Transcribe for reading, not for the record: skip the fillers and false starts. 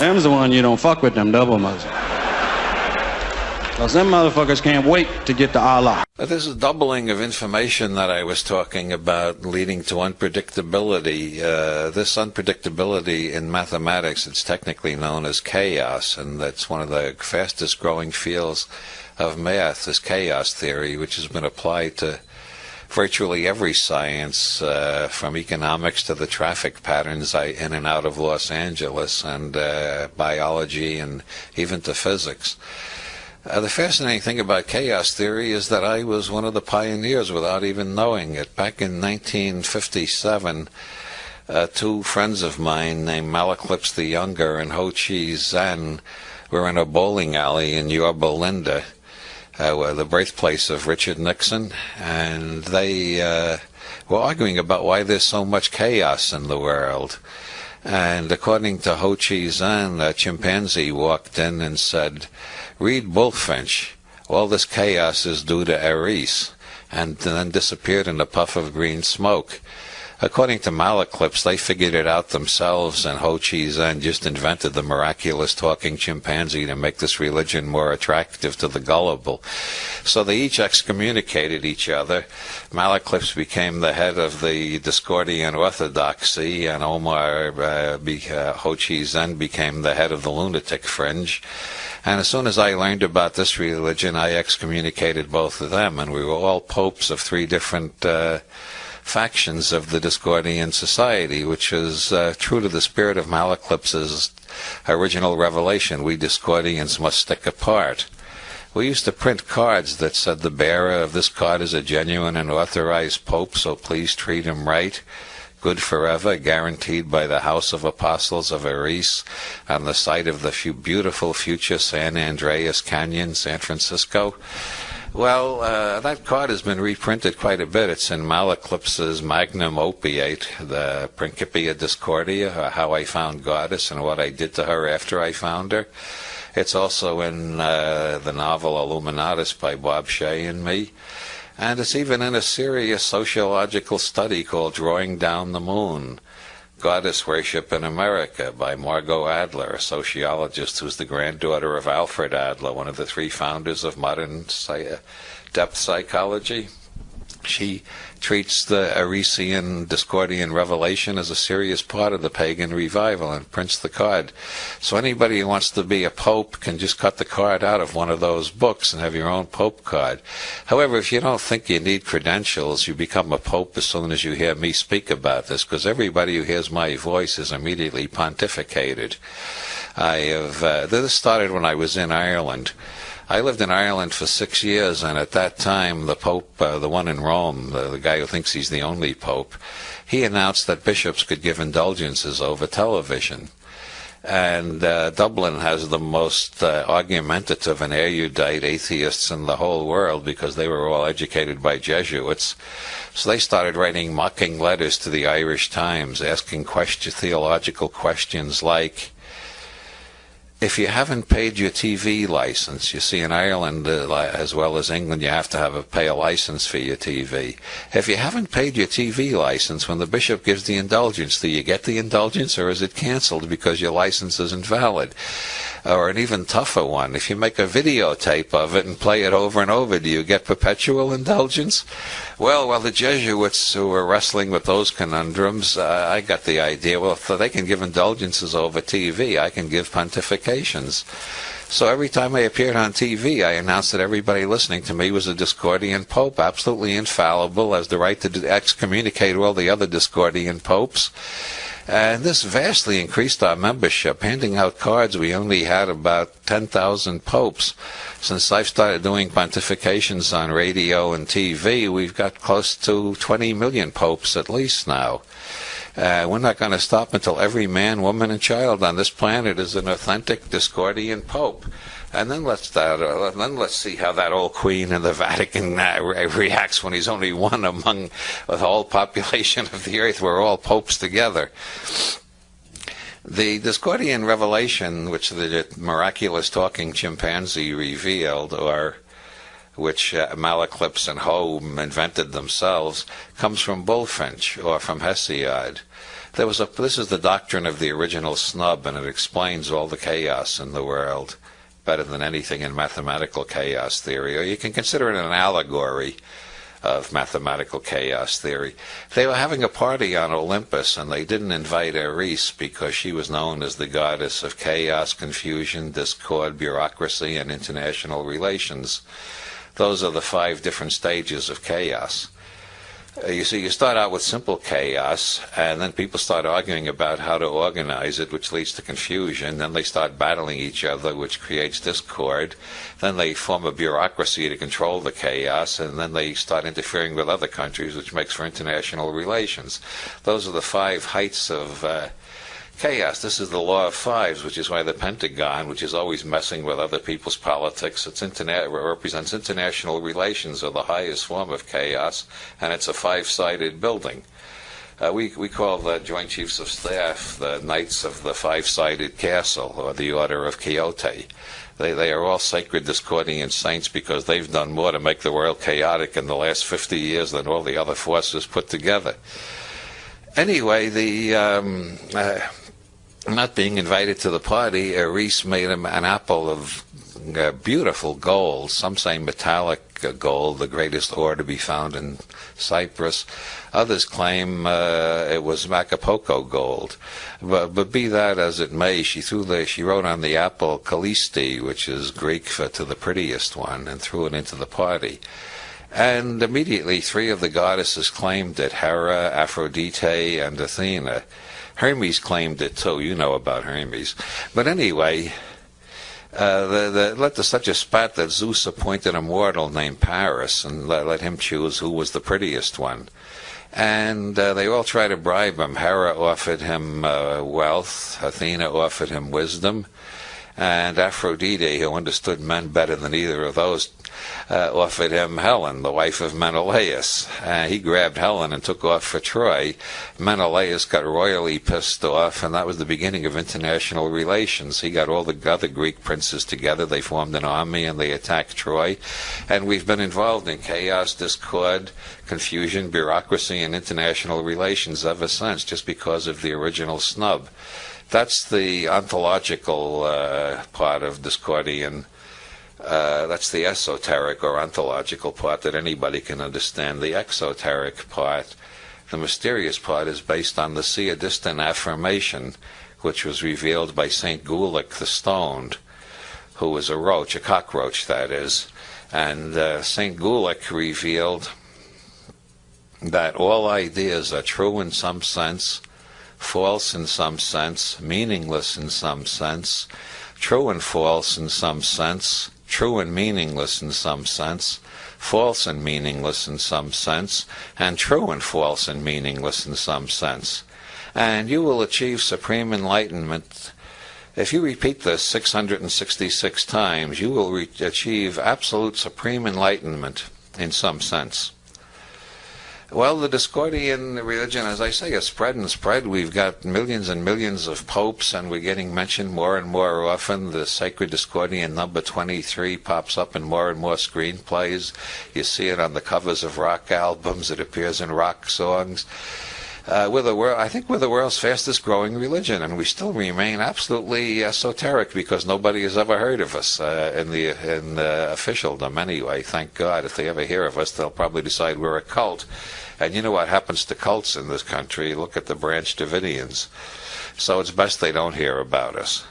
Them's the one you don't fuck with, them double Muslims. Because them motherfuckers can't wait to get to Allah. This is doubling of information that I was talking about, leading to unpredictability. This unpredictability in mathematics, it's technically known as chaos, and that's one of the fastest growing fields of math, is chaos theory, which has been applied to virtually every science, from economics to the traffic patterns in and out of Los Angeles, and biology, and even to physics. The fascinating thing about chaos theory is that I was one of the pioneers without even knowing it. Back in 1957, two friends of mine named Malaclips the Younger and Ho Chi Zan were in a bowling alley in Yorba Linda, the birthplace of Richard Nixon, and they were arguing about why there's so much chaos in the world. And according to Ho Chi Zan, a chimpanzee walked in and said, "Read Bullfinch. All this chaos is due to Eris," and then disappeared in a puff of green smoke. According to Malaclips, they figured it out themselves, and Ho Chi Zan just invented the miraculous talking chimpanzee to make this religion more attractive to the gullible. So they each excommunicated each other. Malaclips became the head of the Discordian Orthodoxy, and Ho Chi Zan became the head of the lunatic fringe. And as soon as I learned about this religion, I excommunicated both of them, and we were all popes of three different factions of the Discordian society, which is true to the spirit of Malaclips's original revelation. We Discordians must stick apart. We used to print cards that said, "The bearer of this card is a genuine and authorized pope, so please treat him right. Good forever, guaranteed by the House of Apostles of Eris, on the site of the beautiful future San Andreas Canyon, San Francisco." Well, that card has been reprinted quite a bit. It's in Malaclips's magnum opiate, the Principia Discordia, How I Found Goddess and What I Did to Her After I Found Her. It's also in the novel Illuminatus by Bob Shea and me. And it's even in a serious sociological study called Drawing Down the Moon, Goddess Worship in America by Margot Adler, a sociologist who's the granddaughter of Alfred Adler, one of the three founders of modern depth psychology. She treats the Erisian Discordian revelation as a serious part of the pagan revival and prints the card. So anybody who wants to be a pope can just cut the card out of one of those books and have your own pope card. However, if you don't think you need credentials, you become a pope as soon as you hear me speak about this, because everybody who hears my voice is immediately pontificated. This started when I was in Ireland. I lived in Ireland for 6 years, and at that time, the Pope, the one in Rome, the guy who thinks he's the only Pope, he announced that bishops could give indulgences over television. And Dublin has the most argumentative and erudite atheists in the whole world, because they were all educated by Jesuits. So they started writing mocking letters to the Irish Times, asking theological questions like, if you haven't paid your TV license, you see in Ireland as well as England, you have to pay a license for your TV. If you haven't paid your TV license, when the bishop gives the indulgence, do you get the indulgence, or is it canceled because your license isn't valid? Or an even tougher one, if you make a videotape of it and play it over and over, do you get perpetual indulgence? Well, while the Jesuits who were wrestling with those conundrums, I got the idea, well, if they can give indulgences over TV, I can give pontifications. So every time I appeared on TV, I announced that everybody listening to me was a Discordian pope, absolutely infallible, has the right to excommunicate all the other Discordian popes. And this vastly increased our membership. Handing out cards, we only had about 10,000 popes. Since I've started doing pontifications on radio and TV, we've got close to 20 million popes at least now. We're not going to stop until every man, woman, and child on this planet is an authentic Discordian pope. And then let's see how that old queen in the Vatican reacts when he's only one among the whole population of the earth. We're all popes together. The Discordian revelation, which the miraculous talking chimpanzee revealed, or which Malaclips and Ho invented themselves, comes from Bullfinch, or from Hesiod. This is the doctrine of the original snub, and it explains all the chaos in the world better than anything in mathematical chaos theory, or you can consider it an allegory of mathematical chaos theory. They were having a party on Olympus, and they didn't invite Eris because she was known as the goddess of chaos, confusion, discord, bureaucracy, and international relations. Those are the 5 different stages of chaos. You see, you start out with simple chaos, and then people start arguing about how to organize it, which leads to confusion. Then they start battling each other, which creates discord. Then they form a bureaucracy to control the chaos, and then they start interfering with other countries, which makes for international relations. Those are the 5 heights of chaos. This is the law of 5s, which is why the Pentagon, which is always messing with other people's politics, represents international relations, are the highest form of chaos, and it's a 5-sided building. We call the Joint Chiefs of Staff the Knights of the 5-sided Castle, or the Order of Quixote. They are all sacred Discordian saints because they've done more to make the world chaotic in the last 50 years than all the other forces put together. Anyway, not being invited to the party, Eris made him an apple of beautiful gold. Some say metallic gold, the greatest ore to be found in Cyprus. Others claim it was Acapulco gold. But be that as it may, she wrote on the apple Callisti, which is Greek for to the prettiest one, and threw it into the party. And immediately 3 of the goddesses claimed it: Hera, Aphrodite, and Athena. Hermes claimed it too. You know about Hermes. But anyway, there's such a spat that Zeus appointed a mortal named Paris and let him choose who was the prettiest one. And they all tried to bribe him. Hera offered him wealth. Athena offered him wisdom. And Aphrodite, who understood men better than either of those, offered him Helen, the wife of Menelaus. He grabbed Helen and took off for Troy. Menelaus got royally pissed off, and that was the beginning of international relations. He got all the other Greek princes together. They formed an army, and they attacked Troy. And we've been involved in chaos, discord, confusion, bureaucracy, and international relations ever since, just because of the original snub. That's the ontological part of Discordian. That's the esoteric or ontological part that anybody can understand. The exoteric part, the mysterious part, is based on the Theodistan affirmation, which was revealed by St. Gulick the Stoned, who was a roach, a cockroach that is. And St. Gulick revealed that all ideas are true in some sense, false in some sense, meaningless in some sense, true and false in some sense, true and meaningless in some sense, false and meaningless in some sense, and true and false and meaningless in some sense. And you will achieve supreme enlightenment. If you repeat this 666 times, you will achieve absolute supreme enlightenment in some sense. Well, the Discordian religion, as I say, has spread and spread. We've got millions and millions of popes, and we're getting mentioned more and more often. The sacred Discordian number 23 pops up in more and more screenplays. You see it on the covers of rock albums. It appears in rock songs. I think we're the world's fastest growing religion, and we still remain absolutely esoteric because nobody has ever heard of us in officialdom anyway. Thank God. If they ever hear of us, they'll probably decide we're a cult. And you know what happens to cults in this country? Look at the Branch Davidians. So it's best they don't hear about us.